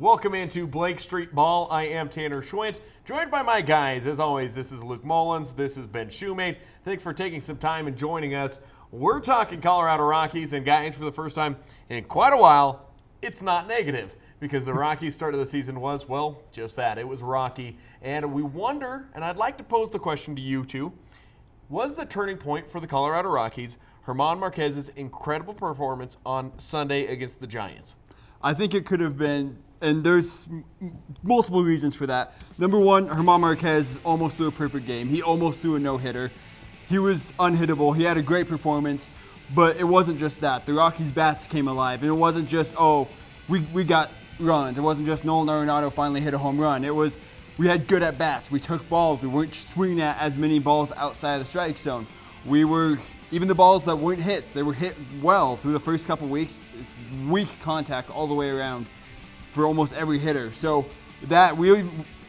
Welcome into Blake Street Ball. I am Tanner Schwint, joined by my guys. As always, this is Luke Mullins. This is Ben Shoemate. Thanks for taking some time and joining us. We're talking Colorado Rockies, and guys, for the first time in quite a while, it's not negative because the Rockies' start of the season was, well, just that. It was rocky. And we wonder, and I'd like to pose the question to you two, was the turning point for the Colorado Rockies German Marquez's incredible performance on Sunday against the Giants? I think it could have been, and there's multiple reasons for that. Number one, German Marquez almost threw a perfect game. He almost threw a no-hitter. He was unhittable. He had a great performance, but it wasn't just that. The Rockies' bats came alive. And it wasn't just, we got runs. It wasn't just Nolan Arenado finally hit a home run. It was, we had good at-bats. We took balls. We weren't swinging at as many balls outside of the strike zone. Even the balls that weren't hits, they were hit well through the first couple weeks. It's weak contact all the way around for almost every hitter. So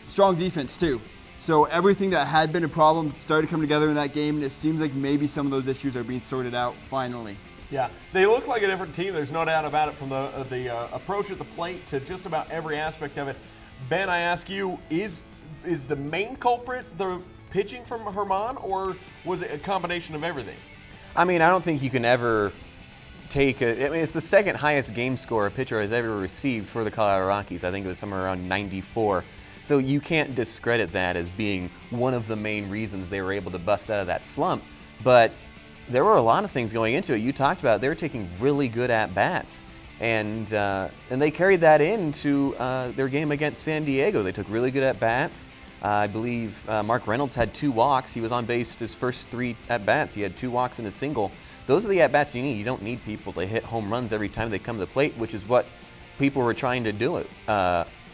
strong defense too. So everything that had been a problem started to come together in that game, and it seems like maybe some of those issues are being sorted out finally. Yeah, they look like a different team. There's no doubt about it, from the approach at the plate to just about every aspect of it. Ben, I ask you, is the main culprit the pitching from German, or was it a combination of everything? I mean, I don't think you can ever it's the second highest game score a pitcher has ever received for the Colorado Rockies. I think it was somewhere around 94. So you can't discredit that as being one of the main reasons they were able to bust out of that slump. But there were a lot of things going into it. You talked about they were taking really good at-bats. And they carried that into their game against San Diego. They took really good at-bats. I believe Mark Reynolds had 2 walks. He was on base his first 3 at-bats. He had 2 walks and a single. Those are the at-bats you need. You don't need people to hit home runs every time they come to the plate, which is what people were trying to do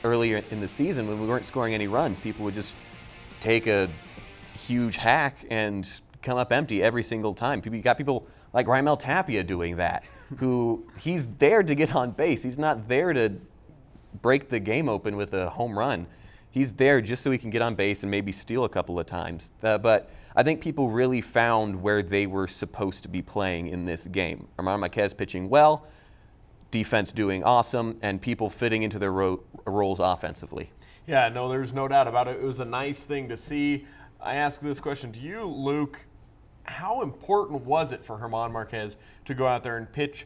earlier in the season when we weren't scoring any runs. People would just take a huge hack and come up empty every single time. You got people like Raimel Tapia doing that, who he's there to get on base. He's not there to break the game open with a home run. He's there just so he can get on base and maybe steal a couple of times. But I think people really found where they were supposed to be playing in this game. German Marquez pitching well, defense doing awesome, and people fitting into their roles offensively. Yeah, no, there's no doubt about it. It was a nice thing to see. I ask this question to you, Luke. How important was it for German Marquez to go out there and pitch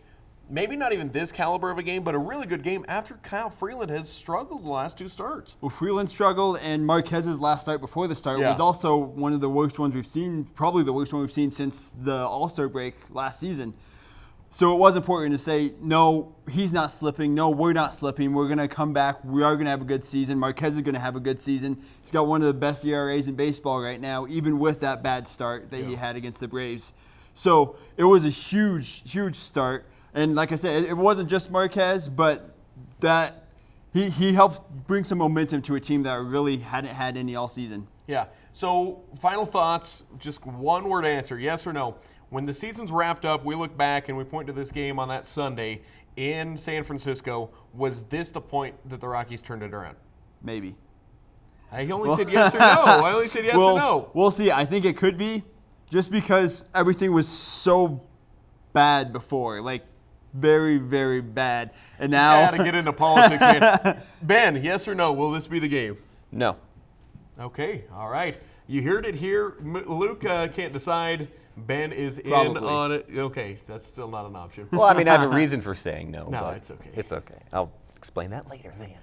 maybe not even this caliber of a game, but a really good game after Kyle Freeland has struggled the last 2 starts? Well, Freeland struggled, and Marquez's last start before the start was also one of the worst ones we've seen, probably the worst one we've seen since the All-Star break last season. So it was important to say, no, he's not slipping. No, we're not slipping. We're going to come back. We are going to have a good season. Marquez is going to have a good season. He's got one of the best ERAs in baseball right now, even with that bad start that he had against the Braves. So it was a huge, huge start. And like I said, it wasn't just Marquez, but that he helped bring some momentum to a team that really hadn't had any all season. Yeah. So final thoughts, just one word answer, yes or no. When the season's wrapped up, we look back and we point to this game on that Sunday in San Francisco. Was this the point that the Rockies turned it around? Maybe. I only said yes or no. I only said yes or no. We'll see. I think it could be, just because everything was so bad before. Like, very, very bad. And now I got to get into politics, man. Ben, yes or no? Will this be the game? No. Okay. All right. You heard it here. Luke can't decide. Ben is Probably. in on it. Okay, that's still not an option. Well, I mean, I have a reason for saying no. No, but it's okay. It's okay. I'll explain that later, then.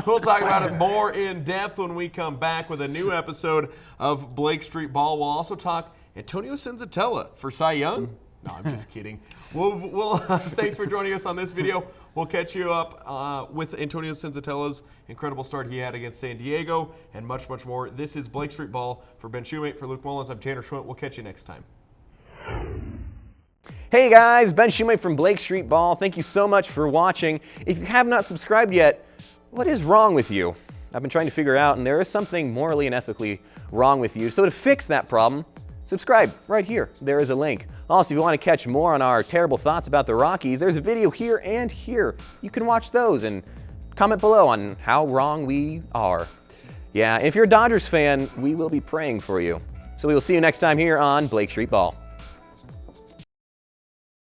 We'll talk about it more in depth when we come back with a new episode of Blake Street Ball. We'll also talk Antonio Senzatella for Cy Young. No, I'm just kidding. We'll thanks for joining us on this video. We'll catch you up with Antonio Senzatella's incredible start he had against San Diego and much, much more. This is Blake Street Ball. For Ben Shoemate, for Luke Mullins, I'm Tanner Schwint. We'll catch you next time. Hey guys, Ben Shoemate from Blake Street Ball. Thank you so much for watching. If you have not subscribed yet, what is wrong with you? I've been trying to figure out, and there is something morally and ethically wrong with you. So to fix that problem, subscribe right here. There is a link. Also, if you want to catch more on our terrible thoughts about the Rockies, there's a video here and here. You can watch those and comment below on how wrong we are. Yeah, if you're a Dodgers fan, we will be praying for you. So we will see you next time here on Blake Street Ball.